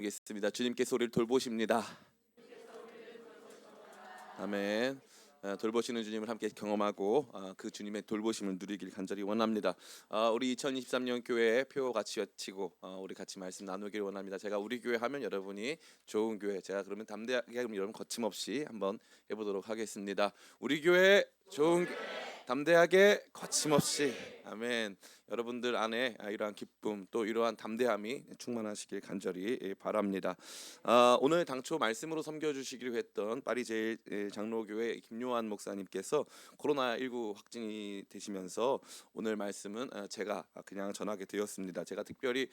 겠습니다. 주님께서 우리를 돌보십니다. 아멘. 돌보시는 주님을 함께 경험하고 그 주님의 돌보심을 누리길 간절히 원합니다. 우리 2023년 교회 표 같이 외치고 우리 같이 말씀 나누기를 원합니다. 제가 우리 교회 하면 여러분이 좋은 교회, 제가 그러면 담대하게 여러분 거침없이 한번 해보도록 하겠습니다. 우리 교회 좋은 담대하게 거침없이. 아멘. 여러분들 안에 이러한 기쁨 또 이러한 담대함이 충만하시길 간절히 바랍니다. 오늘 당초 말씀으로 섬겨주시기로 했던 파리 제일 장로교회 김요한 목사님께서 코로나19 확진이 되시면서 오늘 말씀은 제가 그냥 전하게 되었습니다. 제가 특별히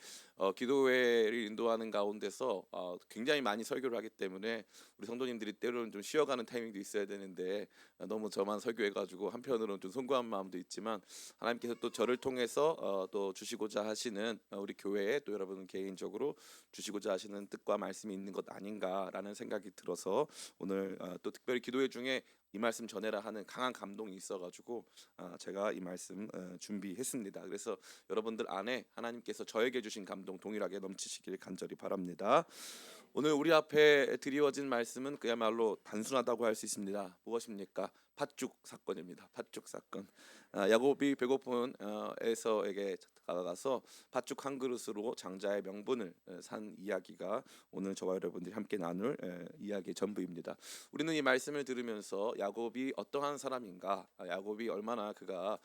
기도회를 인도하는 가운데서 굉장히 많이 설교를 하기 때문에 우리 성도님들이 때로는 좀 쉬어가는 타이밍도 있어야 되는데 너무 저만 설교해가지고 한편으로는 좀 송구한 마음도 있지만 하나님께서 또 저를 통해서 또 주시고자 하시는 우리 교회에 또 여러분 개인적으로 주시고자 하시는 뜻과 말씀이 있는 것 아닌가라는 생각이 들어서 오늘 또 특별히 기도회 중에 이 말씀 전해라 하는 강한 감동이 있어가지고 제가 이 말씀 준비했습니다. 그래서 여러분들 안에 하나님께서 저에게 주신 감동 동일하게 넘치시길 간절히 바랍니다. 오늘 우리 앞에 드리워진 말씀은 그야말로 단순하다고 할 수 있습니다. 무엇입니까? 팥죽 사건입니다. 팥죽 사건. 야곱이 배고픈 에서에게 다가가서 팥죽 한 그릇으로 장자의 명분을 산 이야기가 오늘 저와 여러분들이 함께 나눌 이야기의 전부입니다. 우리는 이 말씀을 들으면서 야곱이 어떠한 사람인가, 야곱이 얼마나 그가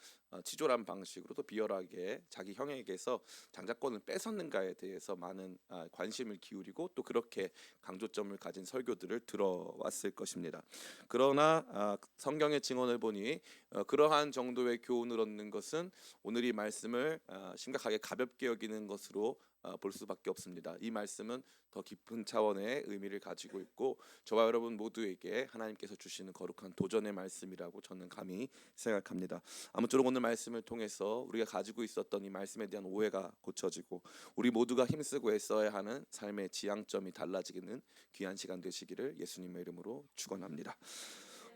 치졸한 방식으로 또 비열하게 자기 형에게서 장자권을 뺏었는가에 대해서 많은 관심을 기울이고 또 그렇게 강조점을 가진 설교들을 들어왔을 것입니다. 그러나 성경의 증언을 보니 그러한 정도의 교훈을 얻는 것은 오늘 이 말씀을 심각하게 가볍게 여기는 것으로 볼 수밖에 없습니다. 이 말씀은 더 깊은 차원의 의미를 가지고 있고 저와 여러분 모두에게 하나님께서 주시는 거룩한 도전의 말씀이라고 저는 감히 생각합니다. 아무쪼록 오늘 말씀을 통해서 우리가 가지고 있었던 이 말씀에 대한 오해가 고쳐지고 우리 모두가 힘쓰고 애써야 하는 삶의 지향점이 달라지는 귀한 시간 되시기를 예수님의 이름으로 축원합니다.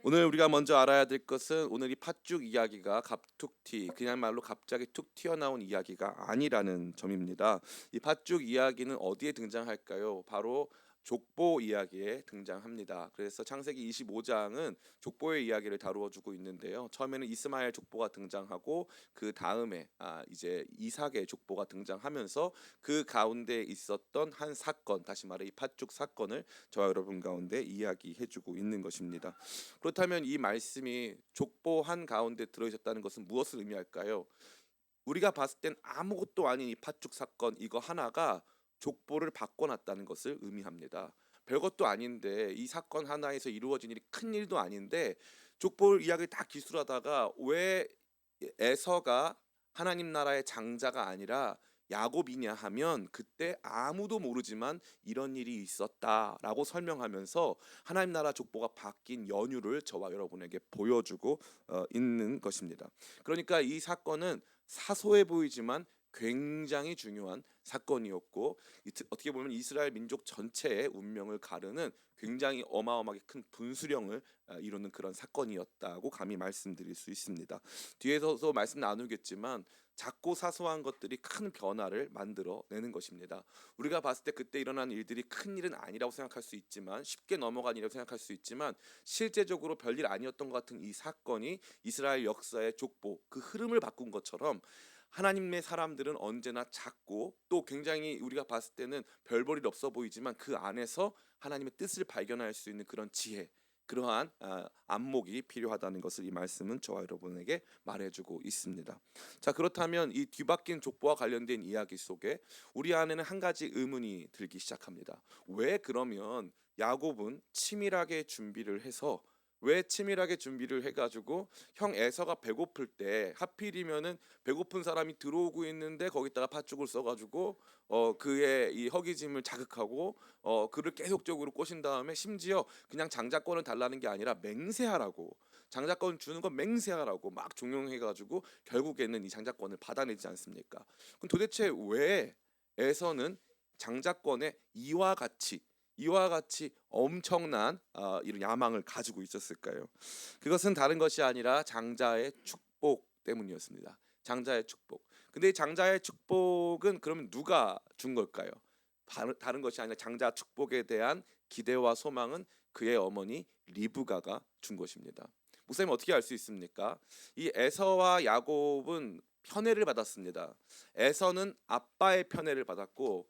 오늘 우리가 먼저 알아야 될 것은 오늘 이 팥죽 이야기가 갑툭튀 그냥말로 갑자기 툭 튀어나온 이야기가 아니라는 점입니다. 이 팥죽 이야기는 어디에 등장할까요? 바로 족보 이야기에 등장합니다. 그래서 창세기 25장은 족보의 이야기를 다루어주고 있는데요. 처음에는 이스마엘 족보가 등장하고 그 다음에 이제 이삭의 족보가 등장하면서 그 가운데 있었던 한 사건, 다시 말해 이 팥죽 사건을 저와 여러분 가운데 이야기해주고 있는 것입니다. 그렇다면 이 말씀이 족보 한 가운데 들어있었다는 것은 무엇을 의미할까요? 우리가 봤을 땐 아무것도 아닌 이 팥죽 사건 이거 하나가 족보를 바꿔놨다는 것을 의미합니다. 별것도 아닌데 이 사건 하나에서 이루어진 일이 큰 일도 아닌데 족보 이야기를 다 기술하다가 왜 에서가 하나님 나라의 장자가 아니라 야곱이냐 하면 그때 아무도 모르지만 이런 일이 있었다라고 설명하면서 하나님 나라 족보가 바뀐 연유를 저와 여러분에게 보여주고 있는 것입니다. 그러니까 이 사건은 사소해 보이지만 굉장히 중요한 사건이었고 어떻게 보면 이스라엘 민족 전체의 운명을 가르는 굉장히 어마어마하게 큰 분수령을 이루는 그런 사건이었다고 감히 말씀드릴 수 있습니다. 뒤에서도 말씀 나누겠지만 작고 사소한 것들이 큰 변화를 만들어내는 것입니다. 우리가 봤을 때 그때 일어난 일들이 큰 일은 아니라고 생각할 수 있지만 쉽게 넘어간 일이라고 생각할 수 있지만 실제적으로 별일 아니었던 것 같은 이 사건이 이스라엘 역사의 족보 그 흐름을 바꾼 것처럼 하나님의 사람들은 언제나 작고 또 굉장히 우리가 봤을 때는 별 볼 일 없어 보이지만 그 안에서 하나님의 뜻을 발견할 수 있는 그런 지혜 그러한 안목이 필요하다는 것을 이 말씀은 저와 여러분에게 말해주고 있습니다. 자 그렇다면 이 뒤바뀐 족보와 관련된 이야기 속에 우리 안에는 한 가지 의문이 들기 시작합니다. 왜 그러면 야곱은 치밀하게 준비를 해서 왜 치밀하게 준비를 해가지고 형 에서가 배고플 때 하필이면은 배고픈 사람이 들어오고 있는데 거기다가 팥죽을 써가지고 그의 이 허기짐을 자극하고 그를 계속적으로 꼬신 다음에 심지어 그냥 장자권을 달라는 게 아니라 맹세하라고 장자권 주는 건 맹세하라고 막 종용해가지고 결국에는 이 장자권을 받아내지 않습니까? 그럼 도대체 왜 에서는 장자권에 이와 같이 엄청난 이런 야망을 가지고 있었을까요? 그것은 다른 것이 아니라 장자의 축복 때문이었습니다. 장자의 축복. 근데 이 장자의 축복은 그러면 누가 준 걸까요? 다른 것이 아니라 장자 축복에 대한 기대와 소망은 그의 어머니 리브가가 준 것입니다. 목사님 어떻게 알 수 있습니까? 이 에서와 야곱은 편애를 받았습니다. 에서는 아빠의 편애를 받았고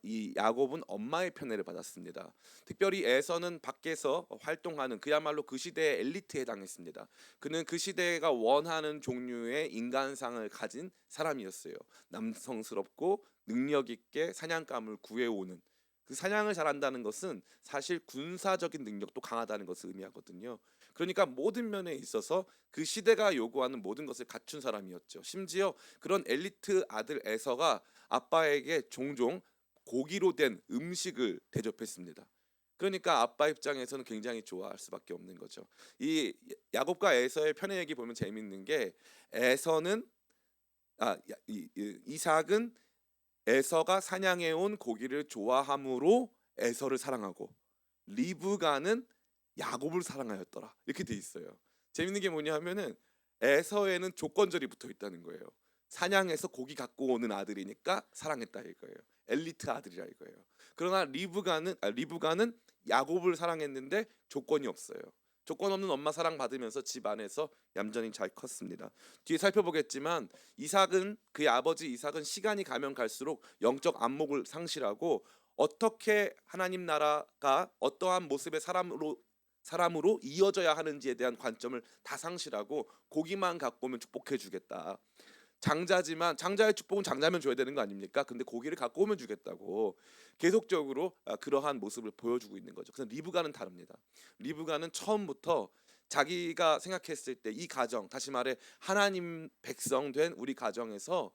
이 야곱은 엄마의 편애를 받았습니다. 특별히 에서는 밖에서 활동하는 그야말로 그 시대의 엘리트에 해당했습니다. 그는 그 시대가 원하는 종류의 인간상을 가진 사람이었어요. 남성스럽고 능력 있게 사냥감을 구해오는, 그 사냥을 잘한다는 것은 사실 군사적인 능력도 강하다는 것을 의미하거든요. 그러니까 모든 면에 있어서 그 시대가 요구하는 모든 것을 갖춘 사람이었죠. 심지어 그런 엘리트 아들 에서가 아빠에게 종종 고기로 된 음식을 대접했습니다. 그러니까 아빠 입장에서는 굉장히 좋아할 수밖에 없는 거죠. 이 야곱과 에서의 편의 얘기 보면 재밌는 게 에서는 이삭은 에서가 사냥해 온 고기를 좋아함으로 에서를 사랑하고 리브가는 야곱을 사랑하였더라. 이렇게 돼 있어요. 재밌는 게 뭐냐면은 에서에는 조건절이 붙어 있다는 거예요. 사냥해서 고기 갖고 오는 아들이니까 사랑했다 이거예요. 엘리트 아들이라 이거예요. 그러나 리브가는 야곱을 사랑했는데 조건이 없어요. 조건 없는 엄마 사랑 받으면서 집 안에서 얌전히 잘 컸습니다. 뒤에 살펴보겠지만 이삭은 그의 아버지 이삭은 시간이 가면 갈수록 영적 안목을 상실하고 어떻게 하나님 나라가 어떠한 모습의 사람으로 이어져야 하는지에 대한 관점을 다 상실하고 고기만 갖고 오면 축복해 주겠다. 장자지만 장자의 축복은 장자면 줘야 되는 거 아닙니까? 근데 고기를 갖고 오면 주겠다고 계속적으로 그러한 모습을 보여주고 있는 거죠. 그래서 리브가는 다릅니다. 리브가는 처음부터 자기가 생각했을 때 이 가정, 다시 말해 하나님 백성 된 우리 가정에서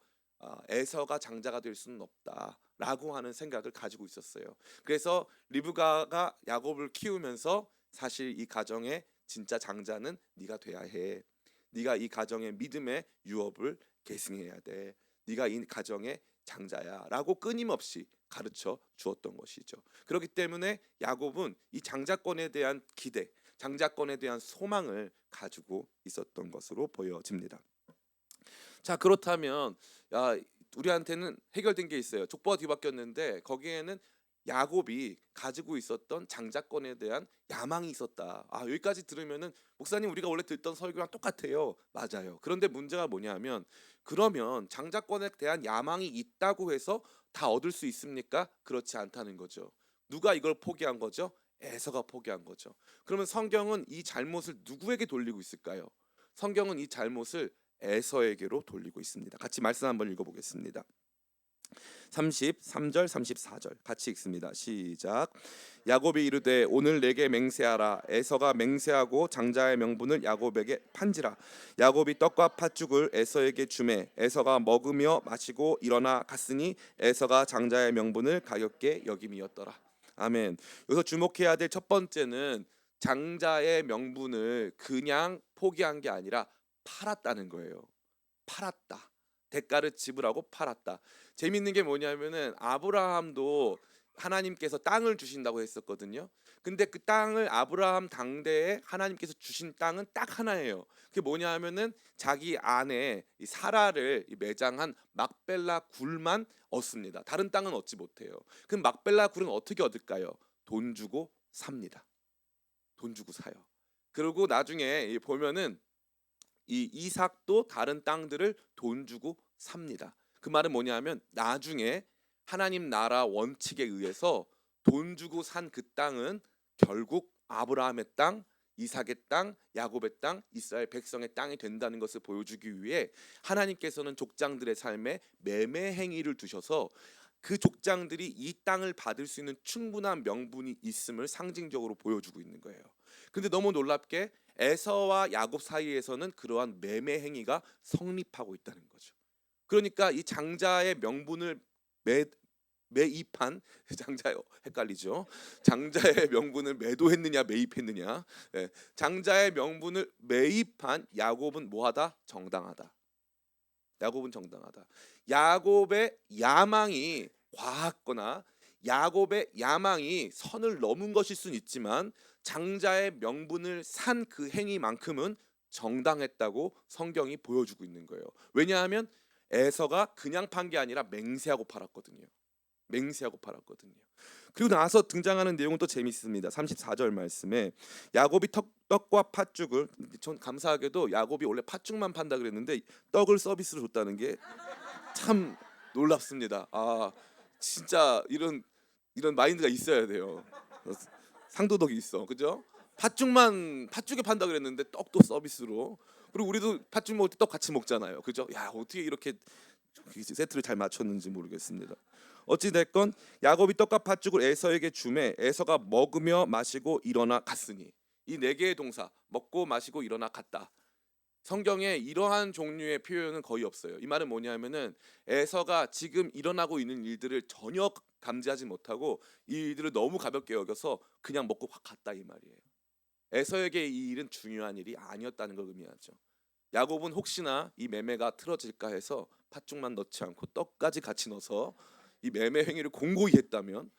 에서가 장자가 될 수는 없다라고 하는 생각을 가지고 있었어요. 그래서 리브가가 야곱을 키우면서 사실 이 가정의 진짜 장자는 네가 돼야 해. 네가 이 가정의 믿음의 유업을 계승해야 돼. 네가 이 가정의 장자야라고 끊임없이 가르쳐 주었던 것이죠. 그렇기 때문에 야곱은 이 장자권에 대한 기대, 장자권에 대한 소망을 가지고 있었던 것으로 보여집니다. 자, 그렇다면 우리한테는 해결된 게 있어요. 족보가 뒤바뀌었는데 거기에는 야곱이 가지고 있었던 장자권에 대한 야망이 있었다. 여기까지 들으면은 목사님 우리가 원래 듣던 설교랑 똑같아요. 맞아요. 그런데 문제가 뭐냐면 그러면 장자권에 대한 야망이 있다고 해서 다 얻을 수 있습니까? 그렇지 않다는 거죠. 누가 이걸 포기한 거죠? 에서가 포기한 거죠. 그러면 성경은 이 잘못을 누구에게 돌리고 있을까요? 성경은 이 잘못을 에서에게로 돌리고 있습니다. 같이 말씀 한번 읽어보겠습니다. 33절 34절 같이 읽습니다. 시작. 야곱이 이르되 오늘 내게 맹세하라. 에서가 맹세하고 장자의 명분을 야곱에게 판지라. 야곱이 떡과 팥죽을 에서에게 주매 에서가 먹으며 마시고 일어나 갔으니 에서가 장자의 명분을 가볍게 여김이었더라. 아멘. 여기서 주목해야 될 첫 번째는 장자의 명분을 그냥 포기한 게 아니라 팔았다는 거예요. 팔았다. 대가를 지불하고 팔았다. 재밌는 게 뭐냐면은 아브라함도 하나님께서 땅을 주신다고 했었거든요. 근데 그 땅을 아브라함 당대에 하나님께서 주신 땅은 딱 하나예요. 그게 뭐냐면은 자기 아내 이 사라를 매장한 막벨라 굴만 얻습니다. 다른 땅은 얻지 못해요. 그럼 막벨라 굴은 어떻게 얻을까요? 돈 주고 삽니다. 돈 주고 사요. 그리고 나중에 보면은 이 이삭도 다른 땅들을 돈 주고 삽니다. 그 말은 뭐냐면 나중에 하나님 나라 원칙에 의해서 돈 주고 산 그 땅은 결국 아브라함의 땅, 이삭의 땅, 야곱의 땅, 이스라엘 백성의 땅이 된다는 것을 보여주기 위해 하나님께서는 족장들의 삶에 매매 행위를 두셔서 그 족장들이 이 땅을 받을 수 있는 충분한 명분이 있음을 상징적으로 보여주고 있는 거예요. 근데 너무 놀랍게 에서와 야곱 사이에서는 그러한 매매 행위가 성립하고 있다는 거죠. 그러니까 이 장자의 명분을 매입한 장자요 헷갈리죠. 장자의 명분을 매도했느냐 매입했느냐. 장자의 명분을 매입한 야곱은 뭐하다? 정당하다. 야곱은 정당하다. 야곱의 야망이 과했거나 야곱의 야망이 선을 넘은 것일 수는 있지만 장자의 명분을 산 그 행위만큼은 정당했다고 성경이 보여주고 있는 거예요. 왜냐하면 에서가 그냥 판 게 아니라 맹세하고 팔았거든요. 맹세하고 팔았거든요. 그리고 나서 등장하는 내용은 또 재미있습니다. 34절 말씀에 야곱이 떡과 팥죽을, 전 감사하게도 야곱이 원래 팥죽만 판다 그랬는데 떡을 서비스로 줬다는 게 참 놀랍습니다. 아, 진짜 이런 마인드가 있어야 돼요. 상도덕이 있어, 그죠? 팥죽에 판다 그랬는데 떡도 서비스로. 그리고 우리도 팥죽 먹을 때 떡 같이 먹잖아요, 그죠? 야, 어떻게 이렇게 세트를 잘 맞췄는지 모르겠습니다. 어찌 됐건 야곱이 떡과 팥죽을 에서에게 주매 에서가 먹으며 마시고 일어나 갔으니, 이 네 개의 동사, 먹고 마시고 일어나 갔다, 성경에 이러한 종류의 표현은 거의 없어요. 이 말은 뭐냐면은 에서가 지금 일어나고 있는 일들을 전혀 감지하지 못하고 이 일들을 너무 가볍게 여겨서 그냥 먹고 확 갔다, 이 말이에요. 에서에게 이 일은 중요한 일이 아니었다는 걸 의미하죠. 야곱은 혹시나 이 매매가 틀어질까 해서 팥죽만 넣지 않고 떡까지 같이 넣어서 이 매매 행위를 공고히 했다면,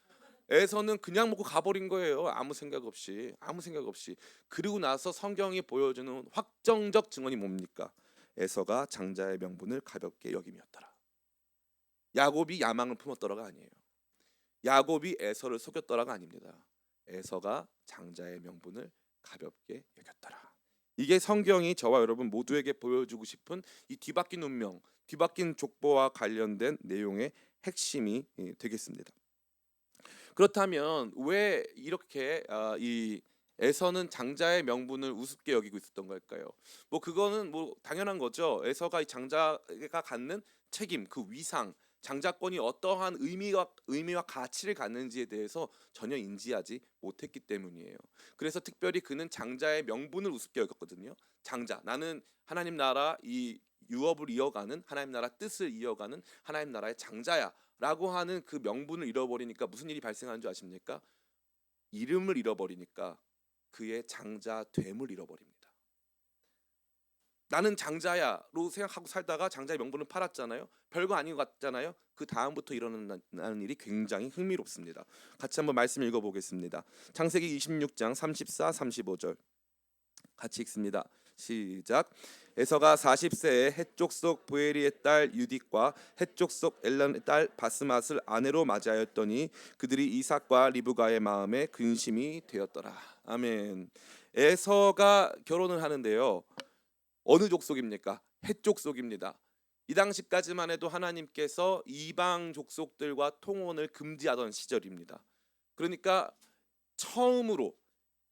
에서는 그냥 먹고 가버린 거예요. 아무 생각 없이, 아무 생각 없이. 그리고 나서 성경이 보여주는 확정적 증언이 뭡니까? 에서가 장자의 명분을 가볍게 여김이었더라. 야곱이 야망을 품었더라가 아니에요. 야곱이 에서를 속였더라가 아닙니다. 에서가 장자의 명분을 가볍게 여겼더라. 이게 성경이 저와 여러분 모두에게 보여주고 싶은 이 뒤바뀐 운명, 뒤바뀐 족보와 관련된 내용의 핵심이 되겠습니다. 그렇다면 왜 이렇게 이 에서는 장자의 명분을 우습게 여기고 있었던 걸까요? 뭐 그거는 뭐 당연한 거죠. 에서가 이 장자가 갖는 책임, 그 위상, 장자권이 어떠한 의미와 가치를 갖는지에 대해서 전혀 인지하지 못했기 때문이에요. 그래서 특별히 그는 장자의 명분을 우습게 여겼거든요. 장자, 나는 하나님 나라 이 유업을 이어가는, 하나님 나라 뜻을 이어가는 하나님 나라의 장자야 라고 하는 그 명분을 잃어버리니까 무슨 일이 발생하는 줄 아십니까? 이름을 잃어버리니까 그의 장자됨을 잃어버립니다. 나는 장자야로 생각하고 살다가 장자의 명분을 팔았잖아요. 별거 아닌 것 같잖아요. 그 다음부터 일어나는 일이 굉장히 흥미롭습니다. 같이 한번 말씀 읽어보겠습니다. 창세기 26장 34, 35절 같이 읽습니다. 시작. 에서가 40세에 헷족 속 보에리의 딸 유딕과 헷족 속 엘란의 딸 바스맛을 아내로 맞이하였더니 그들이 이삭과 리브가의 마음에 근심이 되었더라. 아멘. 에서가 결혼을 하는데요. 어느 족속입니까? 헷족 속입니다. 이 당시까지만 해도 하나님께서 이방 족속들과 통혼을 금지하던 시절입니다. 그러니까 처음으로,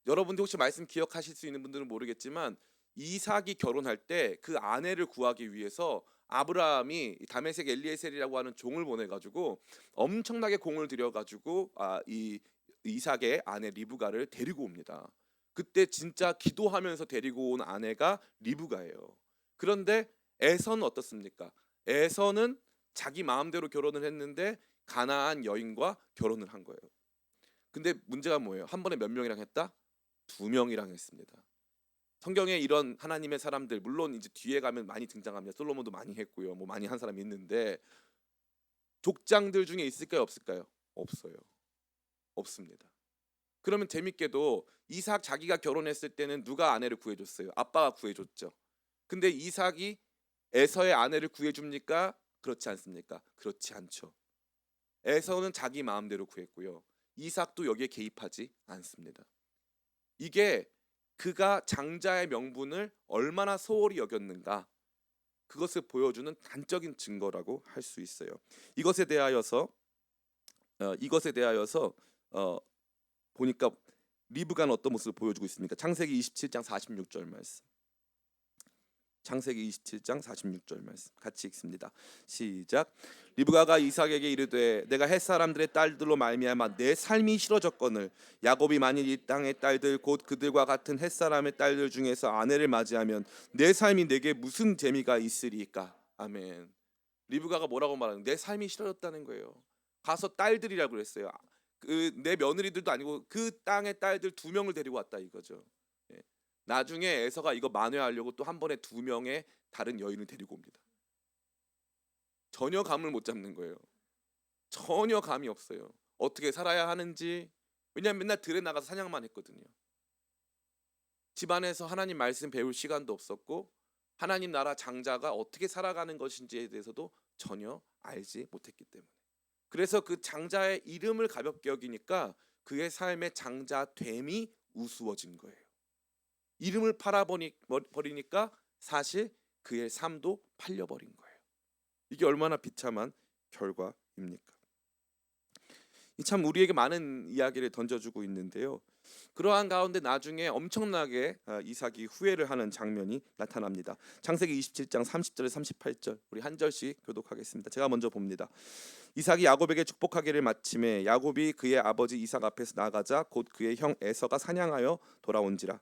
여러분들 혹시 말씀 기억하실 수 있는 분들은 모르겠지만 이삭이 결혼할 때 그 아내를 구하기 위해서 아브라함이 다메섹 엘리에셀이라고 하는 종을 보내가지고 엄청나게 공을 들여가지고 이 이삭의 아내 리브가를 데리고 옵니다. 그때 진짜 기도하면서 데리고 온 아내가 리브가예요. 그런데 에서는 어떻습니까? 에서는 자기 마음대로 결혼을 했는데 가나안 여인과 결혼을 한 거예요. 근데 문제가 뭐예요? 한 번에 몇 명이랑 했다? 2명이랑 했습니다. 성경에 이런 하나님의 사람들, 물론 이제 뒤에 가면 많이 등장합니다. 솔로몬도 많이 했고요. 뭐 많이 한 사람이 있는데 족장들 중에 있을까요, 없을까요? 없어요. 없습니다. 그러면 재밌게도 이삭 자기가 결혼했을 때는 누가 아내를 구해줬어요? 아빠가 구해줬죠. 근데 이삭이 에서의 아내를 구해줍니까? 그렇지 않습니까? 그렇지 않죠. 에서는 자기 마음대로 구했고요. 이삭도 여기에 개입하지 않습니다. 이게 그가 장자의 명분을 얼마나 소홀히 여겼는가, 그것을 보여주는 단적인 증거라고 할 수 있어요. 이것에 대하여서 보니까 리브가는 어떤 모습을 보여주고 있습니까? 창세기 27장 46절 말씀. 창세기 27장 46절 말씀 같이 읽습니다. 시작. 리브가가 이삭에게 이르되 내가 헷 사람들의 딸들로 말미암아 내 삶이 싫어졌거늘 야곱이 만일 이 땅의 딸들 곧 그들과 같은 헷 사람의 딸들 중에서 아내를 맞이하면 내 삶이 내게 무슨 재미가 있으리까? 아멘. 리브가가 뭐라고 말하는? 내 삶이 싫어졌다는 거예요. 가서 딸들이라고 그랬어요. 그 내 며느리들도 아니고 그 땅의 딸들 2명을 데리고 왔다 이거죠. 예. 나중에 에서가 이거 만회하려고 또 한 번에 2명의 다른 여인을 데리고 옵니다. 전혀 감을 못 잡는 거예요. 전혀 감이 없어요. 어떻게 살아야 하는지. 왜냐하면 맨날 들에 나가서 사냥만 했거든요. 집안에서 하나님 말씀 배울 시간도 없었고 하나님 나라 장자가 어떻게 살아가는 것인지에 대해서도 전혀 알지 못했기 때문에. 그래서 그 장자의 이름을 가볍게 여기니까 그의 삶의 장자됨이 우스워진 거예요. 이름을 팔아버리니까 사실 그의 삶도 팔려버린 거예요. 이게 얼마나 비참한 결과입니까? 참 우리에게 많은 이야기를 던져주고 있는데요. 그러한 가운데 나중에 엄청나게 이삭이 후회를 하는 장면이 나타납니다. 창세기 27장 30절에 38절 우리 한 절씩 교독하겠습니다. 제가 먼저 봅니다. 이삭이 야곱에게 축복하기를 마침에 야곱이 그의 아버지 이삭 앞에서 나가자 곧 그의 형 에서가 사냥하여 돌아온지라.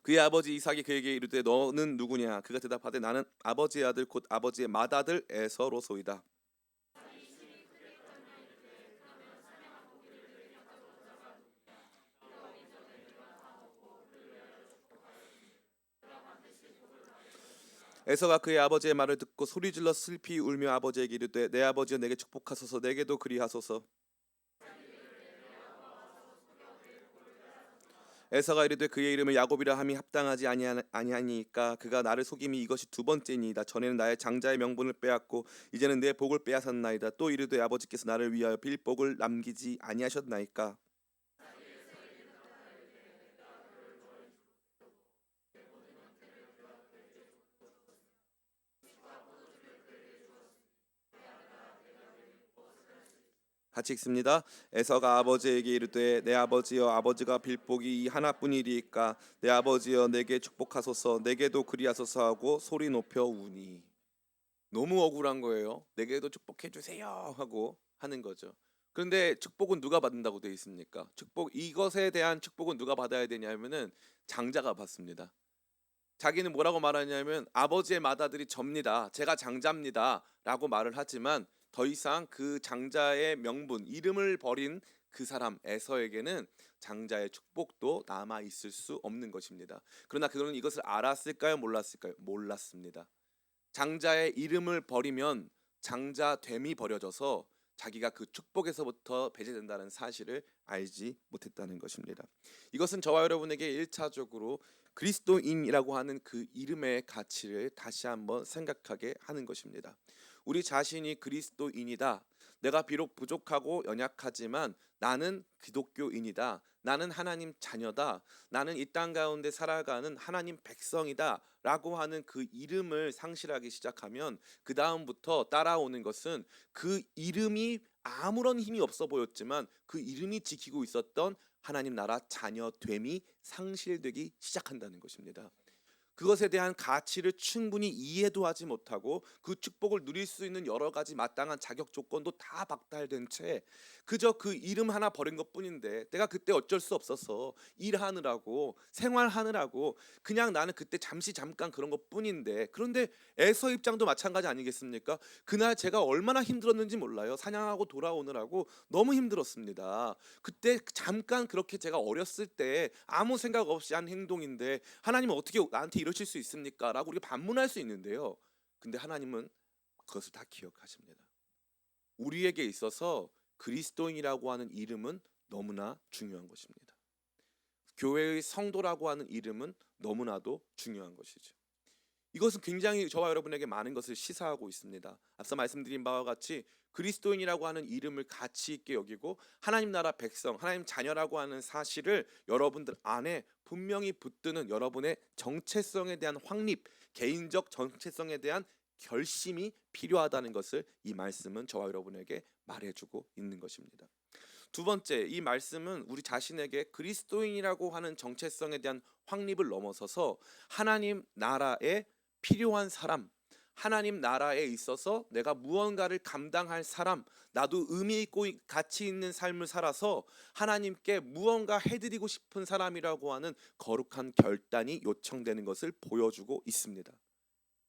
그의 아버지 이삭이 그에게 이르되 너는 누구냐? 그가 대답하되 나는 아버지의 아들 곧 아버지의 맏아들 에서로소이다. 에서가 그의 아버지의 말을 듣고 소리질러 슬피 울며 아버지에게 이르되 내 아버지여 내게 축복하소서 내게도 그리하소서. 에서가 이르되 그의 이름을 야곱이라 함이 합당하지 아니하니까 그가 나를 속임이 이것이 두 번째니이다. 전에는 나의 장자의 명분을 빼앗고 이제는 내 복을 빼앗았나이다. 또 이르되 아버지께서 나를 위하여 빌 복을 남기지 아니하셨나이까. 같이 읽습니다. 에서가 아버지에게 이르되 내 아버지여 아버지가 빌 복이 이 하나뿐이리이까 내 아버지여 내게 축복하소서 내게도 그리하소서 하고 소리 높여 우니. 너무 억울한 거예요. 내게도 축복해 주세요 하고 하는 거죠. 그런데 축복은 누가 받는다고 되어 있습니까? 축복 이것에 대한 축복은 누가 받아야 되냐면은 장자가 받습니다. 자기는 뭐라고 말하냐면 아버지의 맏아들이 접니다. 제가 장자입니다라고 말을 하지만 더 이상 그 장자의 명분, 이름을 버린 그 사람 에서에게는 장자의 축복도 남아 있을 수 없는 것입니다. 그러나 그는 이것을 알았을까요? 몰랐을까요? 몰랐습니다. 장자의 이름을 버리면 장자됨이 버려져서 자기가 그 축복에서부터 배제된다는 사실을 알지 못했다는 것입니다. 이것은 저와 여러분에게 1차적으로 그리스도인이라고 하는 그 이름의 가치를 다시 한번 생각하게 하는 것입니다. 우리 자신이 그리스도인이다. 내가 비록 부족하고 연약하지만 나는 기독교인이다. 나는 하나님 자녀다. 나는 이 땅 가운데 살아가는 하나님 백성이다. 라고 하는 그 이름을 상실하기 시작하면 그 다음부터 따라오는 것은 그 이름이 아무런 힘이 없어 보였지만 그 이름이 지키고 있었던 하나님 나라 자녀됨이 상실되기 시작한다는 것입니다. 그것에 대한 가치를 충분히 이해도 하지 못하고 그 축복을 누릴 수 있는 여러 가지 마땅한 자격 조건도 다 박탈된 채 그저 그 이름 하나 버린 것뿐인데 내가 그때 어쩔 수 없어서 일하느라고 생활하느라고 그냥 나는 그때 잠깐 그런 것뿐인데 그런데 에서 입장도 마찬가지 아니겠습니까? 그날 제가 얼마나 힘들었는지 몰라요. 사냥하고 돌아오느라고 너무 힘들었습니다. 그때 잠깐 그렇게 제가 어렸을 때 아무 생각 없이 한 행동인데 하나님은 어떻게 나한테 이러실 수 있습니까? 라고 우리가 반문할 수 있는데요. 근데 하나님은 그것을 다 기억하십니다. 우리에게 있어서 그리스도인이라고 하는 이름은 너무나 중요한 것입니다. 교회의 성도라고 하는 이름은 너무나도 중요한 것이죠. 이것은 굉장히 저와 여러분에게 많은 것을 시사하고 있습니다. 앞서 말씀드린 바와 같이 그리스도인이라고 하는 이름을 가치 있게 여기고 하나님 나라 백성, 하나님 자녀라고 하는 사실을 여러분들 안에 분명히 붙드는 여러분의 정체성에 대한 확립, 개인적 정체성에 대한 결심이 필요하다는 것을 이 말씀은 저와 여러분에게 말해주고 있는 것입니다. 두 번째, 이 말씀은 우리 자신에게 그리스도인이라고 하는 정체성에 대한 확립을 넘어서서 하나님 나라에 필요한 사람, 하나님 나라에 있어서 내가 무언가를 감당할 사람, 나도 의미 있고 가치 있는 삶을 살아서 하나님께 무언가 해드리고 싶은 사람이라고 하는 거룩한 결단이 요청되는 것을 보여주고 있습니다.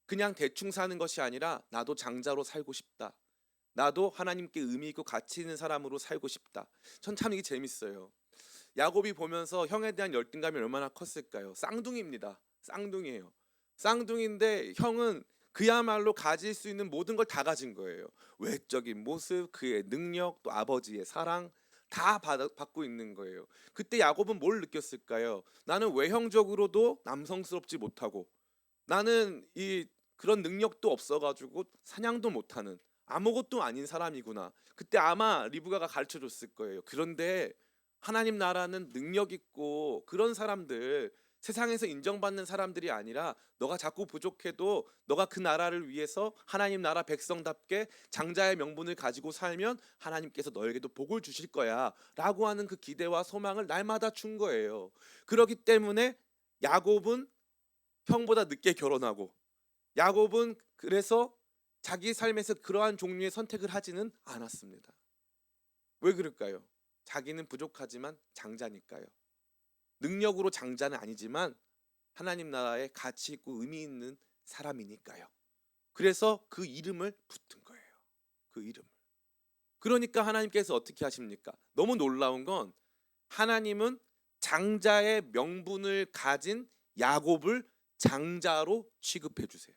그냥 대충 사는 것이 아니라 나도 장자로 살고 싶다. 나도 하나님께 의미 있고 가치 있는 사람으로 살고 싶다. 전 참 이게 재밌어요. 야곱이 보면서 형에 대한 열등감이 얼마나 컸을까요? 쌍둥이입니다. 쌍둥이에요. 쌍둥이인데 형은 그야말로 가질 수 있는 모든 걸 다 가진 거예요. 외적인 모습, 그의 능력, 또 아버지의 사랑 다 받고 있는 거예요. 그때 야곱은 뭘 느꼈을까요? 나는 외형적으로도 남성스럽지 못하고, 나는 이 그런 능력도 없어가지고 사냥도 못하는 아무것도 아닌 사람이구나. 그때 아마 리브가가 가르쳐 줬을 거예요. 그런데 하나님 나라는 능력 있고 그런 사람들, 세상에서 인정받는 사람들이 아니라 너가 자꾸 부족해도 너가 그 나라를 위해서 하나님 나라 백성답게 장자의 명분을 가지고 살면 하나님께서 너에게도 복을 주실 거야 라고 하는 그 기대와 소망을 날마다 준 거예요. 그렇기 때문에 야곱은 형보다 늦게 결혼하고, 야곱은 그래서 자기 삶에서 그러한 종류의 선택을 하지는 않았습니다. 왜 그럴까요? 자기는 부족하지만 장자니까요. 능력으로 장자는 아니지만 하나님 나라에 가치 있고 의미 있는 사람이니까요. 그래서 그 이름을 붙은 거예요. 그 이름을. 그러니까 하나님께서 어떻게 하십니까? 너무 놀라운 건 하나님은 장자의 명분을 가진 야곱을 장자로 취급해 주세요.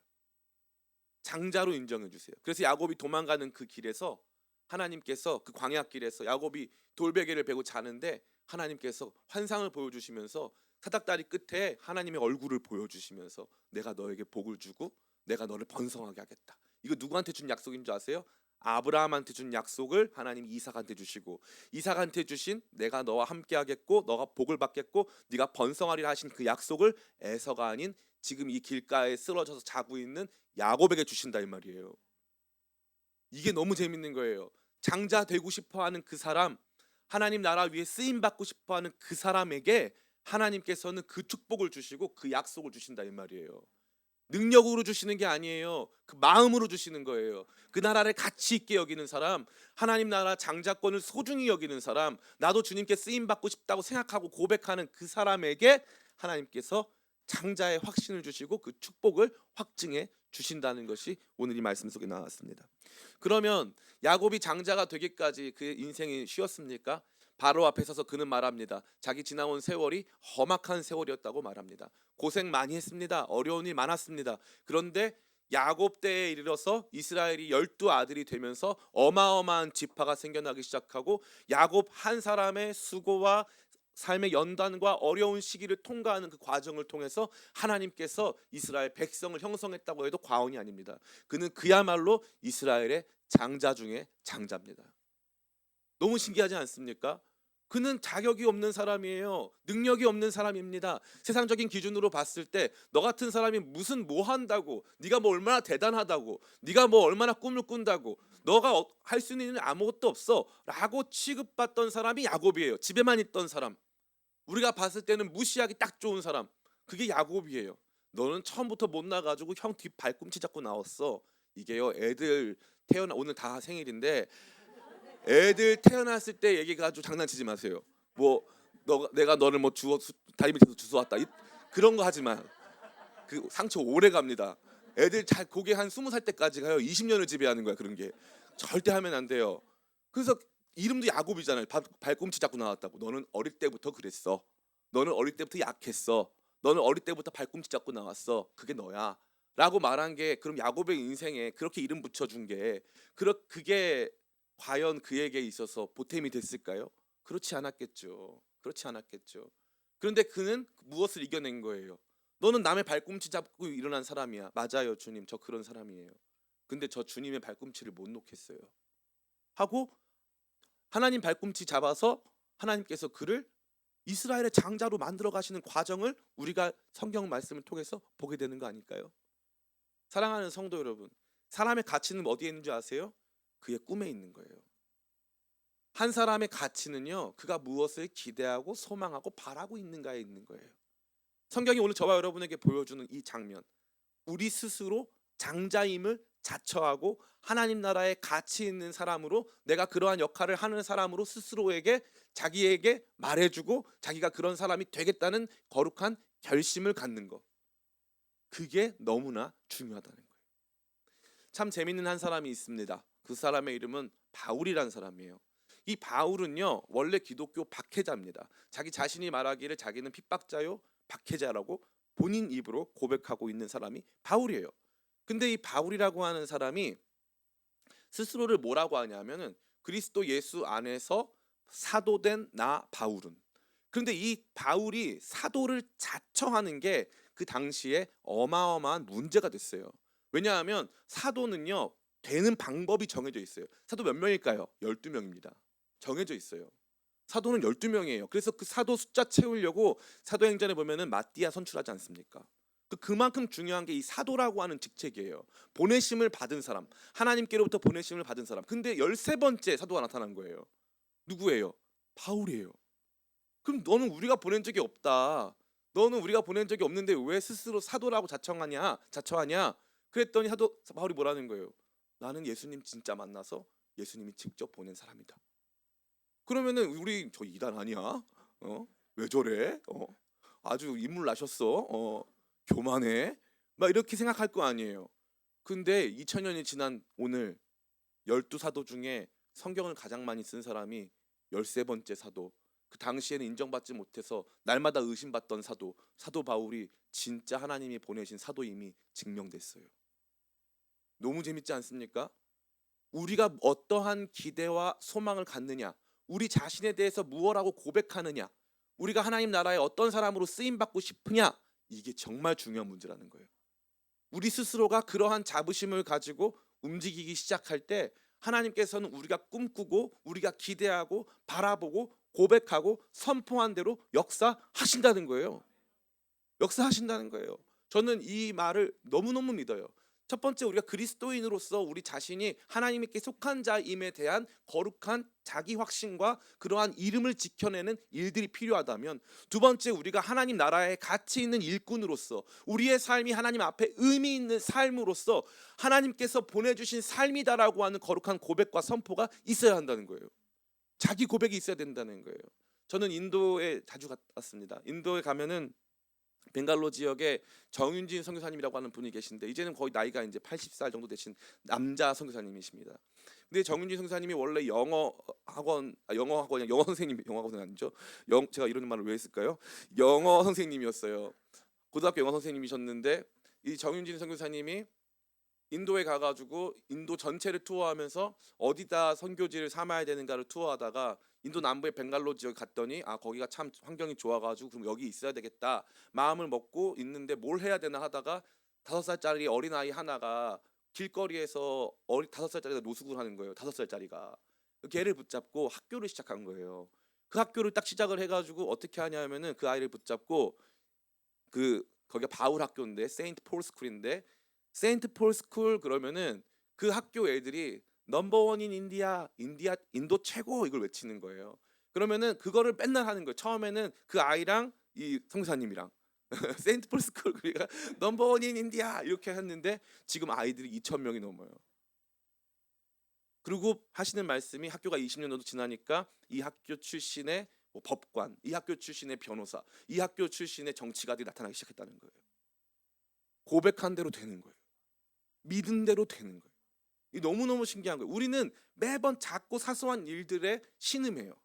장자로 인정해 주세요. 그래서 야곱이 도망가는 그 길에서 하나님께서, 그 광야길에서 야곱이 돌베개를 베고 자는데 하나님께서 환상을 보여주시면서 사닥다리 끝에 하나님의 얼굴을 보여주시면서 내가 너에게 복을 주고 내가 너를 번성하게 하겠다. 이거 누구한테 준 약속인 줄 아세요? 아브라함한테 준 약속을 하나님이 이삭한테 주시고, 이삭한테 주신 내가 너와 함께 하겠고 너가 복을 받겠고 네가 번성하리라 하신 그 약속을 에서가 아닌 지금 이 길가에 쓰러져서 자고 있는 야곱에게 주신다 이 말이에요. 이게 너무 재밌는 거예요. 장자 되고 싶어하는 그 사람, 하나님 나라 위에 쓰임 받고 싶어하는 그 사람에게 하나님께서는 그 축복을 주시고 그 약속을 주신다 이 말이에요. 능력으로 주시는 게 아니에요. 그 마음으로 주시는 거예요. 그 나라를 가치 있게 여기는 사람, 하나님 나라 장자권을 소중히 여기는 사람, 나도 주님께 쓰임 받고 싶다고 생각하고 고백하는 그 사람에게 하나님께서 장자의 확신을 주시고 그 축복을 확증해 주신다는 것이 오늘 이 말씀 속에 나왔습니다. 그러면 야곱이 장자가 되기까지 그 인생이 쉬웠습니까? 바로 앞에 서서 그는 말합니다. 자기 지나온 세월이 험악한 세월이었다고 말합니다. 고생 많이 했습니다. 어려운 일 많았습니다. 그런데 야곱 때에 이르러서 이스라엘이 12아들이 되면서 어마어마한 지파가 생겨나기 시작하고, 야곱 한 사람의 수고와 삶의 연단과 어려운 시기를 통과하는 그 과정을 통해서 하나님께서 이스라엘 백성을 형성했다고 해도 과언이 아닙니다. 그는 그야말로 이스라엘의 장자 중에 장자입니다. 너무 신기하지 않습니까? 그는 자격이 없는 사람이에요. 능력이 없는 사람입니다. 세상적인 기준으로 봤을 때 너 같은 사람이 무슨 뭐 한다고, 네가 뭐 얼마나 대단하다고, 네가 뭐 얼마나 꿈을 꾼다고, 너가 할 수 있는 일은 아무것도 없어 라고 취급받던 사람이 야곱이에요. 집에만 있던 사람, 우리가 봤을 때는 무시하기 딱 좋은 사람, 그게 야곱이에요. 너는 처음부터 못 나가지고 형 뒷 발꿈치 잡고 나왔어. 이게요, 애들 태어나, 오늘 다 생일인데 애들 태어났을 때 얘기 가지고 장난치지 마세요. 뭐 내가 너를 뭐 다리 밑에서 주워왔다 그런 거 하지 마. 그 상처 오래 갑니다. 애들 잘 고개 한 20살 때까지 가요. 20년을 지배하는 거야 그런 게. 절대 하면 안 돼요. 그래서 이름도 야곱이잖아요. 발꿈치 잡고 나왔다고. 너는 어릴 때부터 그랬어. 너는 어릴 때부터 약했어. 너는 어릴 때부터 발꿈치 잡고 나왔어. 그게 너야. 라고 말한 게, 그럼 야곱의 인생에 그렇게 이름 붙여준 게 그게 과연 그에게 있어서 보탬이 됐을까요? 그렇지 않았겠죠. 그렇지 않았겠죠. 그런데 그는 무엇을 이겨낸 거예요? 너는 남의 발꿈치 잡고 일어난 사람이야. 맞아요, 주님. 저 그런 사람이에요. 근데 저 주님의 발꿈치를 못 놓겠어요. 하고 하나님 발꿈치 잡아서 하나님께서 그를 이스라엘의 장자로 만들어 가시는 과정을 우리가 성경 말씀을 통해서 보게 되는 거 아닐까요? 사랑하는 성도 여러분, 사람의 가치는 어디에 있는 줄 아세요? 그의 꿈에 있는 거예요. 한 사람의 가치는요, 그가 무엇을 기대하고 소망하고 바라고 있는가에 있는 거예요. 성경이 오늘 저와 여러분에게 보여주는 이 장면, 우리 스스로 장자임을 자처하고 하나님 나라에 가치 있는 사람으로, 내가 그러한 역할을 하는 사람으로 스스로에게, 자기에게 말해주고 자기가 그런 사람이 되겠다는 거룩한 결심을 갖는 것, 그게 너무나 중요하다는 거예요. 참 재밌는 한 사람이 있습니다. 그 사람의 이름은 바울이라는 사람이에요. 이 바울은요, 원래 기독교 박해자입니다. 자기 자신이 말하기를 자기는 핍박자요 박해자라고 본인 입으로 고백하고 있는 사람이 바울이에요. 근데 이 바울이라고 하는 사람이 스스로를 뭐라고 하냐면은 그리스도 예수 안에서 사도된 나 바울은. 그런데 이 바울이 사도를 자청하는 게 그 당시에 어마어마한 문제가 됐어요. 왜냐하면 사도는요, 되는 방법이 정해져 있어요. 사도 몇 명일까요? 12명입니다. 정해져 있어요. 사도는 12명이에요. 그래서 그 사도 숫자 채우려고 사도행전에 보면은 마띠아 선출하지 않습니까? 그만큼 중요한 게 이 사도라고 하는 직책이에요. 보내심을 받은 사람, 하나님께로부터 보내심을 받은 사람. 근데 13번째 사도가 나타난 거예요. 누구예요? 바울이에요. 그럼 너는 우리가 보낸 적이 없다. 너는 우리가 보낸 적이 없는데 왜 스스로 사도라고 자처하냐? 그랬더니 사도 바울이 뭐라는 거예요? 나는 예수님 진짜 만나서 예수님이 직접 보낸 사람이다. 그러면은 우리 저 이단 아니야? 왜 저래? 아주 인물 나셨어. 교만해. 막 이렇게 생각할 거 아니에요. 근데 2000년이 지난 오늘 12사도 중에 성경을 가장 많이 쓴 사람이 13번째 사도, 그 당시에는 인정받지 못해서 날마다 의심받던 사도 바울이 진짜 하나님이 보내신 사도임이 증명됐어요. 너무 재밌지 않습니까? 우리가 어떠한 기대와 소망을 갖느냐, 우리 자신에 대해서 무엇라고 고백하느냐, 우리가 하나님 나라에 어떤 사람으로 쓰임받고 싶으냐, 이게 정말 중요한 문제라는 거예요. 우리 스스로가 그러한 자부심을 가지고 움직이기 시작할 때 하나님께서는 우리가 꿈꾸고 우리가 기대하고 바라보고 고백하고 선포한 대로 역사하신다는 거예요. 역사하신다는 거예요. 저는 이 말을 너무너무 믿어요. 첫 번째, 우리가 그리스도인으로서 우리 자신이 하나님께 속한 자임에 대한 거룩한 자기 확신과 그러한 이름을 지켜내는 일들이 필요하다면, 두 번째, 우리가 하나님 나라에 가치 있는 일꾼으로서 우리의 삶이 하나님 앞에 의미 있는 삶으로서 하나님께서 보내주신 삶이다라고 하는 거룩한 고백과 선포가 있어야 한다는 거예요. 자기 고백이 있어야 된다는 거예요. 저는 인도에 자주 갔습니다. 인도에 가면은 벵갈로 지역에 정윤진 선교사님이라고 하는 분이 계신데, 이제는 거의 나이가 이제 80살 정도 되신 남자 선교사님이십니다. 근데 정윤진 선교사님이 원래 영어 선생님, 영어 선생 아니죠? 제가 이런 말을 왜 했을까요? 영어 선생님이었어요. 고등학교 영어 선생님이셨는데, 이 정윤진 선교사님이 인도에 가가지고 인도 전체를 투어하면서 어디다 선교지를 삼아야 되는가를 투어하다가 인도 남부의 벵갈로 지역에 갔더니 거기가 참 환경이 좋아가지고 그럼 여기 있어야 되겠다 마음을 먹고 있는데 뭘 해야 되나 하다가 5살짜리 어린아이 하나가 길거리에서 5살짜리가 노숙을 하는 거예요. 5살짜리가 걔를 붙잡고 학교를 시작한 거예요. 그 학교를 딱 시작을 해가지고 어떻게 하냐면은 그 아이를 붙잡고 거기가 바울 학교인데 세인트 폴 스쿨인데, 세인트 폴 스쿨 그러면은 그 학교 애들이 넘버원인 인도 최고 이걸 외치는 거예요. 그러면은 그거를 맨날 하는 거예요. 처음에는 그 아이랑 이 성사님이랑 세인트 폴 스쿨 그러니까 넘버원인 인디아 이렇게 했는데 지금 아이들이 2,000명이 넘어요. 그리고 하시는 말씀이 학교가 20년 정도 지나니까 이 학교 출신의 법관, 이 학교 출신의 변호사, 이 학교 출신의 정치가들이 나타나기 시작했다는 거예요. 고백한 대로 되는 거예요. 믿은 대로 되는 거예요. 이 너무너무 신기한 거예요. 우리는 매번 작고 사소한 일들에 신음해요.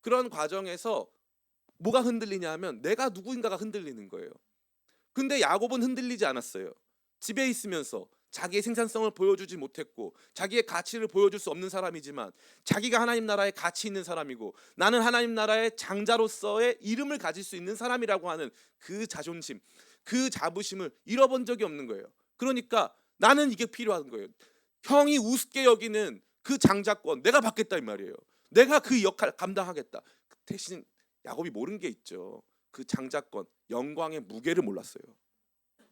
그런 과정에서 뭐가 흔들리냐 하면 내가 누구인가가 흔들리는 거예요. 근데 야곱은 흔들리지 않았어요. 집에 있으면서 자기의 생산성을 보여주지 못했고 자기의 가치를 보여줄 수 없는 사람이지만 자기가 하나님 나라에 가치 있는 사람이고 나는 하나님 나라의 장자로서의 이름을 가질 수 있는 사람이라고 하는 그 자존심, 그 자부심을 잃어본 적이 없는 거예요. 그러니까 나는 이게 필요한 거예요. 형이 우습게 여기는 그 장자권 내가 받겠다 이 말이에요. 내가 그 역할 감당하겠다. 대신 야곱이 모르는 게 있죠. 그 장자권 영광의 무게를 몰랐어요.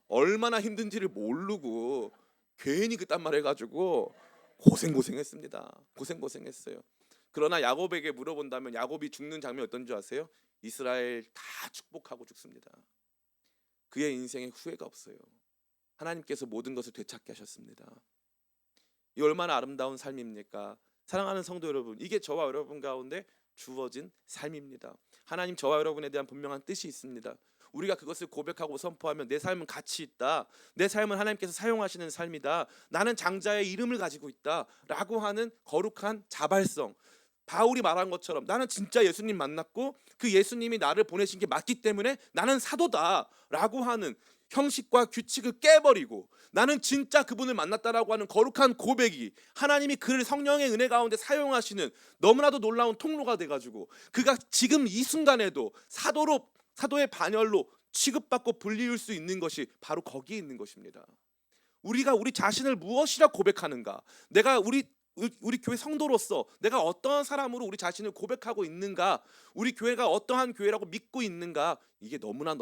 얼마나 힘든지를 모르고 괜히 그딴 말 해가지고 고생했습니다. 고생했어요. 그러나 야곱에게 물어본다면 야곱이 죽는 장면이 어떤 줄 아세요? 이스라엘 다 축복하고 죽습니다. 그의 인생에 후회가 없어요. 하나님께서 모든 것을 되찾게 하셨습니다. 이 얼마나 아름다운 삶입니까? 사랑하는 성도 여러분, 이게 저와 여러분 가운데 주어진 삶입니다. 하나님 저와 여러분에 대한 분명한 뜻이 있습니다. 우리가 그것을 고백하고 선포하면 내 삶은 가치 있다. 내 삶은 하나님께서 사용하시는 삶이다. 나는 장자의 이름을 가지고 있다. 라고 하는 거룩한 자발성. 바울이 말한 것처럼 나는 진짜 예수님 만났고 그 예수님이 나를 보내신 게 맞기 때문에 나는 사도다. 라고 하는 형식과 규칙을 깨버리고 나는 진짜 그분을 만났다라고 하는 거룩한 고백이 하나님이 그를 성령의 은혜 가운데 사용하시는 너무나도 놀라운 통로가 돼가지고 그가 지금 이 순간에도 사도의 반열로 취급받고 불리울 수 있는 것이 바로 거기에 있는 것입니다. 우리가 우리 자신을 무엇이라 고백하는가? 내가 우리 교회 성도로서 내가 어떠한 사람으로 우리 자신을 고백하고 있는가? 우리 교회가 어떠한 교회라고 믿고 있는가? 이게 너무나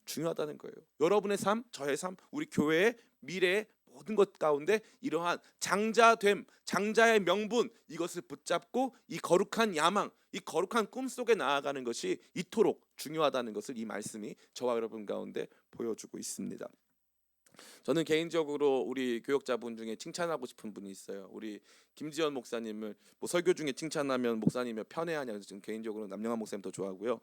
중요하다는 거예요. 여러분의 삶, 저의 삶, 우리 교회의 미래의 모든 것 가운데 이러한 장자의 명분 이것을 붙잡고 이 거룩한 야망, 이 거룩한 꿈 속에 나아가는 것이 이토록 중요하다는 것을 이 말씀이 저와 여러분 가운데 보여주고 있습니다. 저는 개인적으로 우리 교역자분 중에 칭찬하고 싶은 분이 있어요. 우리 김지현 목사님을 뭐 설교 중에 칭찬하면 목사님이 편애하냐 그래서 지금 개인적으로 남영환 목사님 더 좋아하고요.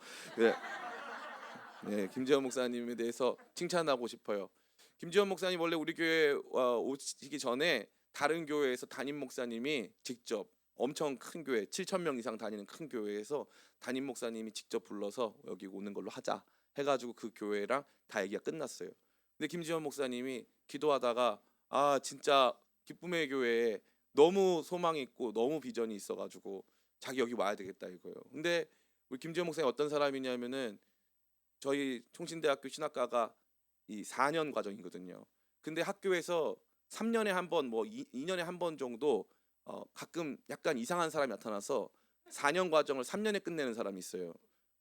네, 김지현 목사님에 대해서 칭찬하고 싶어요. 김지현 목사님 원래 우리 교회 오시기 전에 다른 교회에서 담임 목사님이 직접 엄청 큰 교회 7,000명 이상 다니는 큰 교회에서 담임 목사님이 직접 불러서 여기 오는 걸로 하자 해가지고 그 교회랑 다 얘기가 끝났어요. 근데 김지현 목사님이 기도하다가 진짜 기쁨의 교회에 너무 소망이 있고 너무 비전이 있어가지고 자기 여기 와야 되겠다 이거예요. 근데 우리 김지현 목사님 어떤 사람이냐면은 저희 총신대학교 신학과가 이 4년 과정이거든요. 근데 학교에서 3년에 한 번, 뭐 2년에 한 번 정도 가끔 약간 이상한 사람이 나타나서 4년 과정을 3년에 끝내는 사람이 있어요.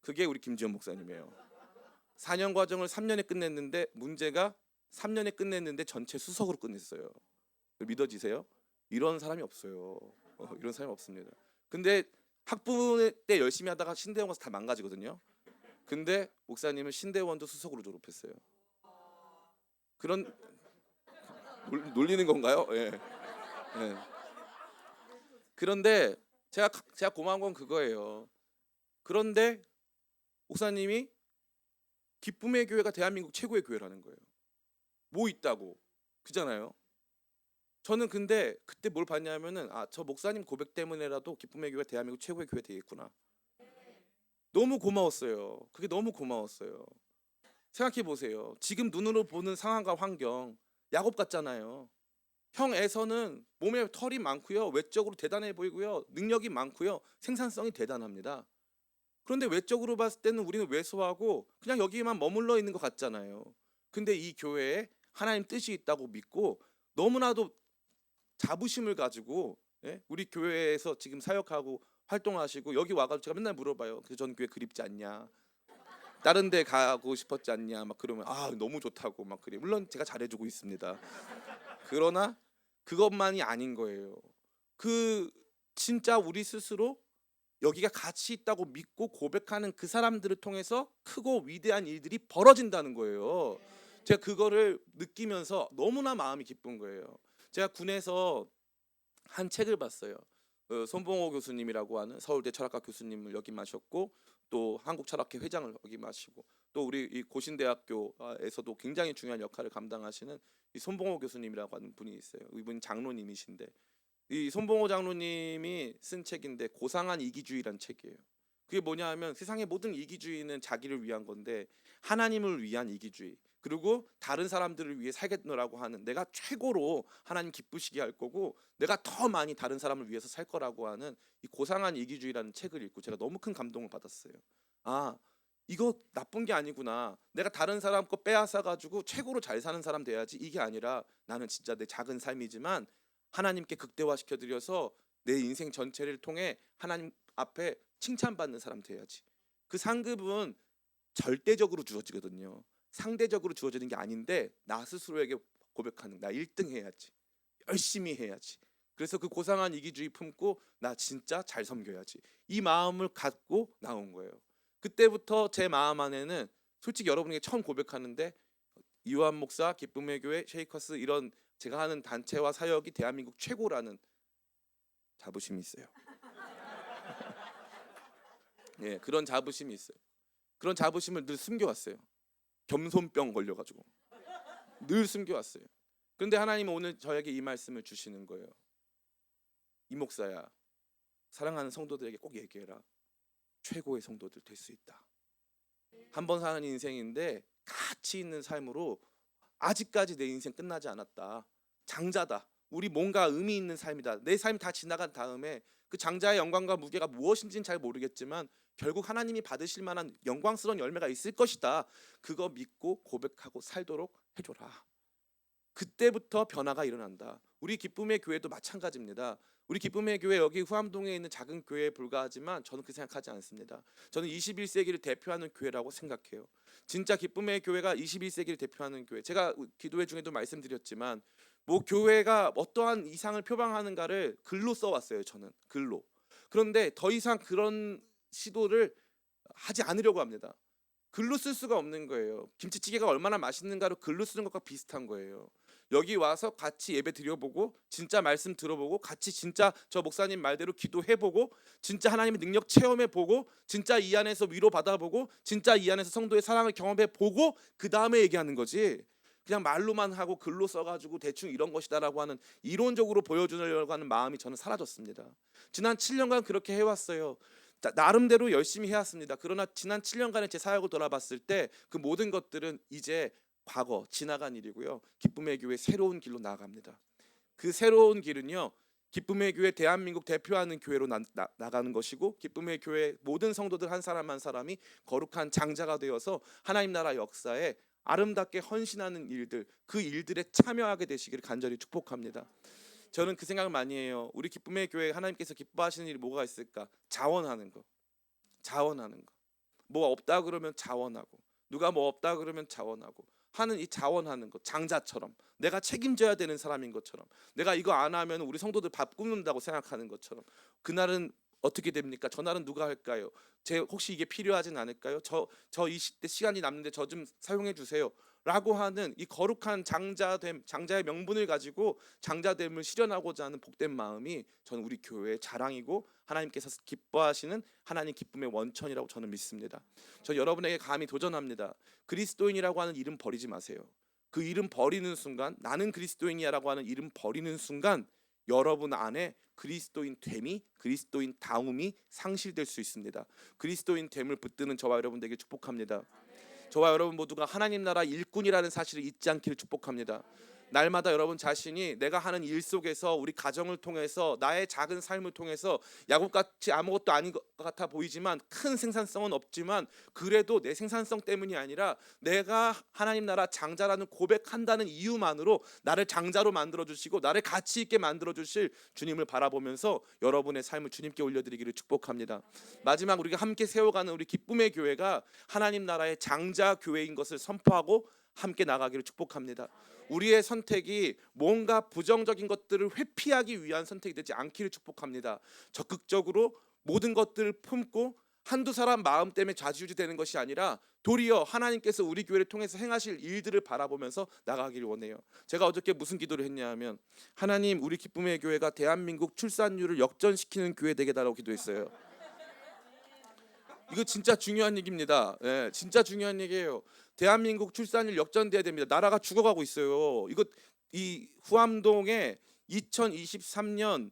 그게 우리 김지현 목사님이에요. 4년 과정을 3년에 끝냈는데 문제가 3년에 끝냈는데 전체 수석으로 끝냈어요. 믿어지세요? 이런 사람이 없어요. 이런 사람이 없습니다. 근데 학부 때 열심히 하다가 신대원 가서 다 망가지거든요. 근데 목사님은 신대원도 수석으로 졸업했어요. 그런 놀리는 건가요? 예. 예. 그런데 제가 고마운 건 그거예요. 그런데 목사님이 기쁨의 교회가 대한민국 최고의 교회라는 거예요. 뭐 있다고 그잖아요. 저는 근데 그때 뭘 봤냐면은 저 목사님 고백 때문에라도 기쁨의 교회가 대한민국 최고의 교회 되겠구나. 너무 고마웠어요. 그게 너무 고마웠어요. 생각해 보세요. 지금 눈으로 보는 상황과 환경 야곱 같잖아요. 형 에서는 몸에 털이 많고요, 외적으로 대단해 보이고요, 능력이 많고요, 생산성이 대단합니다. 그런데 외적으로 봤을 때는 우리는 왜소하고 그냥 여기에만 머물러 있는 것 같잖아요. 근데 이 교회에 하나님 뜻이 있다고 믿고 너무나도 자부심을 가지고 우리 교회에서 지금 사역하고 활동하시고 여기 와가지고 제가 맨날 물어봐요. 그 전 교회 그립지 않냐? 다른 데 가고 싶었지 않냐? 막 그러면 너무 좋다고 막 그래. 물론 제가 잘해주고 있습니다. 그러나 그것만이 아닌 거예요. 그 진짜 우리 스스로 여기가 가치 있다고 믿고 고백하는 그 사람들을 통해서 크고 위대한 일들이 벌어진다는 거예요. 제가 그거를 느끼면서 너무나 마음이 기쁜 거예요. 제가 군에서 한 책을 봤어요. 손봉호 교수님이라고 하는 서울대 철학과 교수님을 역임하셨고 또 한국철학회 회장을 역임하시고 또 우리 이 고신대학교에서도 굉장히 중요한 역할을 감당하시는 이 손봉호 교수님이라고 하는 분이 있어요. 이분이 장로님이신데 이 손봉호 장로님이 쓴 책인데 고상한 이기주의란 책이에요. 그게 뭐냐 하면 세상의 모든 이기주의는 자기를 위한 건데 하나님을 위한 이기주의 그리고 다른 사람들을 위해 살겠노라고 하는 내가 최고로 하나님 기쁘시게 할 거고 내가 더 많이 다른 사람을 위해서 살 거라고 하는 이 고상한 이기주의라는 책을 읽고 제가 너무 큰 감동을 받았어요. 이거 나쁜 게 아니구나. 내가 다른 사람 거 빼앗아 가지고 최고로 잘 사는 사람 돼야지. 이게 아니라 나는 진짜 내 작은 삶이지만 하나님께 극대화시켜 드려서 내 인생 전체를 통해 하나님 앞에 칭찬받는 사람 돼야지. 그 상급은 절대적으로 주어지거든요. 상대적으로 주어지는 게 아닌데 나 스스로에게 고백하는 나 1등 해야지. 열심히 해야지. 그래서 그 고상한 이기주의 품고 나 진짜 잘 섬겨야지. 이 마음을 갖고 나온 거예요. 그때부터 제 마음 안에는 솔직히 여러분에게 처음 고백하는데 이완 목사, 기쁨의 교회, 쉐이커스 이런 제가 하는 단체와 사역이 대한민국 최고라는 자부심이 있어요. 예, 그런 자부심이 있어요. 그런 자부심을 늘 숨겨왔어요. 겸손병 걸려가지고 늘 숨겨왔어요. 그런데 하나님은 오늘 저에게 이 말씀을 주시는 거예요. 이 목사야, 사랑하는 성도들에게 꼭 얘기해라. 최고의 성도들 될 수 있다. 한 번 사는 인생인데 가치 있는 삶으로 아직까지 내 인생 끝나지 않았다. 장자다. 우리 뭔가 의미 있는 삶이다. 내 삶이 다 지나간 다음에 그 장자의 영광과 무게가 무엇인지는 잘 모르겠지만 결국 하나님이 받으실 만한 영광스러운 열매가 있을 것이다. 그거 믿고 고백하고 살도록 해줘라. 그때부터 변화가 일어난다. 우리 기쁨의 교회도 마찬가지입니다. 우리 기쁨의 교회 여기 후암동에 있는 작은 교회에 불과하지만 저는 그렇게 생각하지 않습니다. 저는 21세기를 대표하는 교회라고 생각해요. 진짜 기쁨의 교회가 21세기를 대표하는 교회. 제가 기도회 중에도 말씀드렸지만 뭐 교회가 어떠한 이상을 표방하는가를 글로 써왔어요. 저는 글로. 그런데 더 이상 그런 시도를 하지 않으려고 합니다. 글로 쓸 수가 없는 거예요. 김치찌개가 얼마나 맛있는가로 글로 쓰는 것과 비슷한 거예요. 여기 와서 같이 예배 드려보고 진짜 말씀 들어보고 같이 진짜 저 목사님 말대로 기도해보고 진짜 하나님의 능력 체험해보고 진짜 이 안에서 위로 받아보고 진짜 이 안에서 성도의 사랑을 경험해보고 그 다음에 얘기하는 거지. 그냥 말로만 하고 글로 써가지고 대충 이런 것이다라고 하는 이론적으로 보여주려고 하는 마음이 저는 사라졌습니다. 지난 7년간 그렇게 해왔어요. 나름대로 열심히 해왔습니다. 그러나 지난 7년간의 제 사역을 돌아봤을 때 그 모든 것들은 이제 과거 지나간 일이고요. 기쁨의 교회 새로운 길로 나아갑니다. 그 새로운 길은요. 기쁨의 교회 대한민국 대표하는 교회로 나가는 것이고 기쁨의 교회 모든 성도들 한 사람 한 사람이 거룩한 장자가 되어서 하나님 나라 역사에 아름답게 헌신하는 일들 그 일들에 참여하게 되시기를 간절히 축복합니다. 저는 그 생각을 많이 해요. 우리 기쁨의 교회 하나님께서 기뻐하시는 일이 뭐가 있을까? 자원하는 거. 자원하는 거. 뭐 없다 그러면 자원하고 누가 뭐 없다 그러면 자원하고 하는 이 자원하는 것 장자처럼 내가 책임져야 되는 사람인 것처럼 내가 이거 안 하면 우리 성도들 밥 굶는다고 생각하는 것처럼 그날은 어떻게 됩니까? 전날은 누가 할까요? 제 혹시 이게 필요하진 않을까요? 저 이 시간이 남는데 저 좀 사용해 주세요. 라고 하는 이 거룩한 장자됨, 장자의 명분을 가지고 장자됨을 실현하고자 하는 복된 마음이 저는 우리 교회의 자랑이고 하나님께서 기뻐하시는 하나님 기쁨의 원천이라고 저는 믿습니다. 저 여러분에게 감히 도전합니다. 그리스도인이라고 하는 이름 버리지 마세요. 그 이름 버리는 순간 나는 그리스도인이야라고 하는 이름 버리는 순간 여러분 안에 그리스도인 됨이 그리스도인 다움이 상실될 수 있습니다. 그리스도인 됨을 붙드는 저와 여러분들에게 축복합니다. 저와 여러분 모두가 하나님 나라 일꾼이라는 사실을 잊지 않기를 축복합니다. 날마다 여러분 자신이 내가 하는 일 속에서 우리 가정을 통해서 나의 작은 삶을 통해서 야곱같이 아무것도 아닌 것 같아 보이지만 큰 생산성은 없지만 그래도 내 생산성 때문이 아니라 내가 하나님 나라 장자라는 고백한다는 이유만으로 나를 장자로 만들어 주시고 나를 가치 있게 만들어 주실 주님을 바라보면서 여러분의 삶을 주님께 올려드리기를 축복합니다. 마지막 우리가 함께 세워가는 우리 기쁨의 교회가 하나님 나라의 장자 교회인 것을 선포하고 함께 나가기를 축복합니다. 우리의 선택이 뭔가 부정적인 것들을 회피하기 위한 선택이 되지 않기를 축복합니다. 적극적으로 모든 것들을 품고 한두 사람 마음 때문에 좌지우지되는 것이 아니라 도리어 하나님께서 우리 교회를 통해서 행하실 일들을 바라보면서 나가기를 원해요. 제가 어저께 무슨 기도를 했냐 하면 하나님 우리 기쁨의 교회가 대한민국 출산율을 역전시키는 교회 되게 달라고 기도했어요. 이거 진짜 중요한 얘기입니다. 예, 진짜 중요한 얘기예요. 대한민국 출산율 역전돼야 됩니다. 나라가 죽어가고 있어요. 이거 이 후암동에 2023년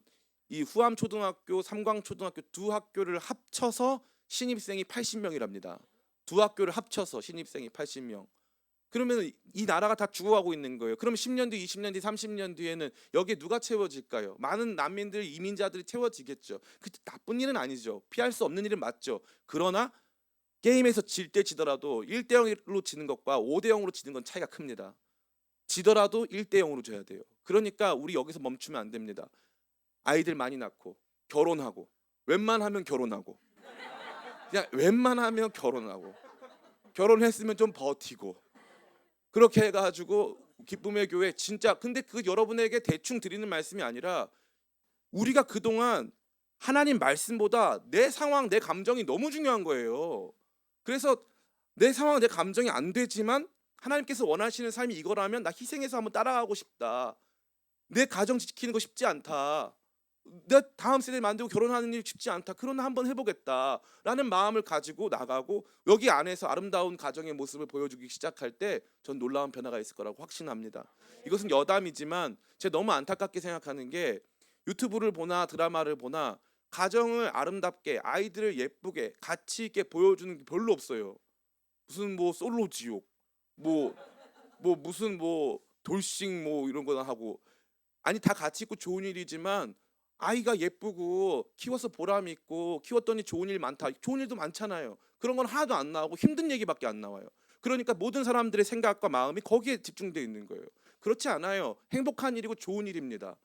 이 후암초등학교, 삼광초등학교 두 학교를 합쳐서 신입생이 80명이랍니다. 두 학교를 합쳐서 신입생이 80명. 그러면 이 나라가 다 죽어가고 있는 거예요. 그럼 10년 뒤, 20년 뒤, 30년 뒤에는 여기에 누가 채워질까요? 많은 난민들, 이민자들이 채워지겠죠. 그 나쁜 일은 아니죠. 피할 수 없는 일은 맞죠. 그러나 게임에서 질 때 지더라도 1대 0으로 지는 것과 5대 0으로 지는 건 차이가 큽니다. 지더라도 1대 0으로 져야 돼요. 그러니까 우리 여기서 멈추면 안 됩니다. 아이들 많이 낳고 결혼하고 웬만하면 결혼하고 그냥 웬만하면 결혼하고 결혼했으면 좀 버티고 그렇게 해가지고 기쁨의 교회 진짜 근데 그 여러분에게 대충 드리는 말씀이 아니라 우리가 그동안 하나님 말씀보다 내 상황 내 감정이 너무 중요한 거예요. 그래서 내 상황 내 감정이 안 되지만 하나님께서 원하시는 삶이 이거라면 나 희생해서 한번 따라가고 싶다. 내 가정 지키는 거 쉽지 않다. 내 다음 세대 만들고 결혼하는 일 쉽지 않다. 그러나 한번 해보겠다라는 마음을 가지고 나가고 여기 안에서 아름다운 가정의 모습을 보여주기 시작할 때 전 놀라운 변화가 있을 거라고 확신합니다. 이것은 여담이지만 제가 너무 안타깝게 생각하는 게 유튜브를 보나 드라마를 보나 가정을 아름답게 아이들을 예쁘게 가치 있게 보여주는 게 별로 없어요. 무슨 뭐 솔로 지옥 뭐 뭐 무슨 뭐 돌싱 뭐 이런 거나 하고, 아니 다 가치 있고 좋은 일이지만 아이가 예쁘고 키워서 보람 있고 키웠더니 좋은 일 많다. 좋은 일도 많잖아요. 그런 건 하나도 안 나오고 힘든 얘기밖에 안 나와요. 그러니까 모든 사람들의 생각과 마음이 거기에 집중되어 있는 거예요. 그렇지 않아요. 행복한 일이고 좋은 일입니다.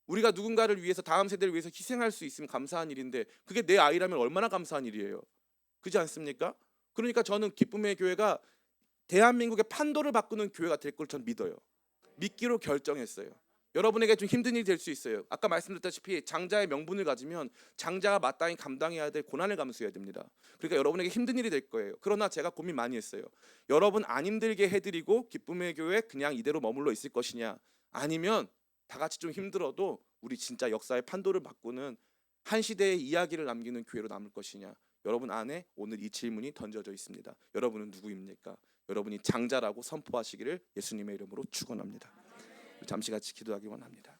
우리가 누군가를 위해서 다음 세대를 위해서 희생할 수 있으면 감사한 일인데 그게 내 아이라면 얼마나 감사한 일이에요. 그렇지 않습니까? 그러니까 저는 기쁨의 교회가 대한민국의 판도를 바꾸는 교회가 될 걸 전 믿어요. 믿기로 결정했어요. 여러분에게 좀 힘든 일이 될 수 있어요. 아까 말씀드렸다시피 장자의 명분을 가지면 장자가 마땅히 감당해야 될 고난을 감수해야 됩니다. 그러니까 여러분에게 힘든 일이 될 거예요. 그러나 제가 고민 많이 했어요. 여러분 안 힘들게 해드리고 기쁨의 교회 그냥 이대로 머물러 있을 것이냐, 아니면 다 같이 좀 힘들어도 우리 진짜 역사의 판도를 바꾸는 한 시대의 이야기를 남기는 교회로 남을 것이냐. 여러분 안에 오늘 이 질문이 던져져 있습니다. 여러분은 누구입니까? 여러분이 장자라고 선포하시기를 예수님의 이름으로 축원합니다. 잠시 같이 기도하기 원합니다.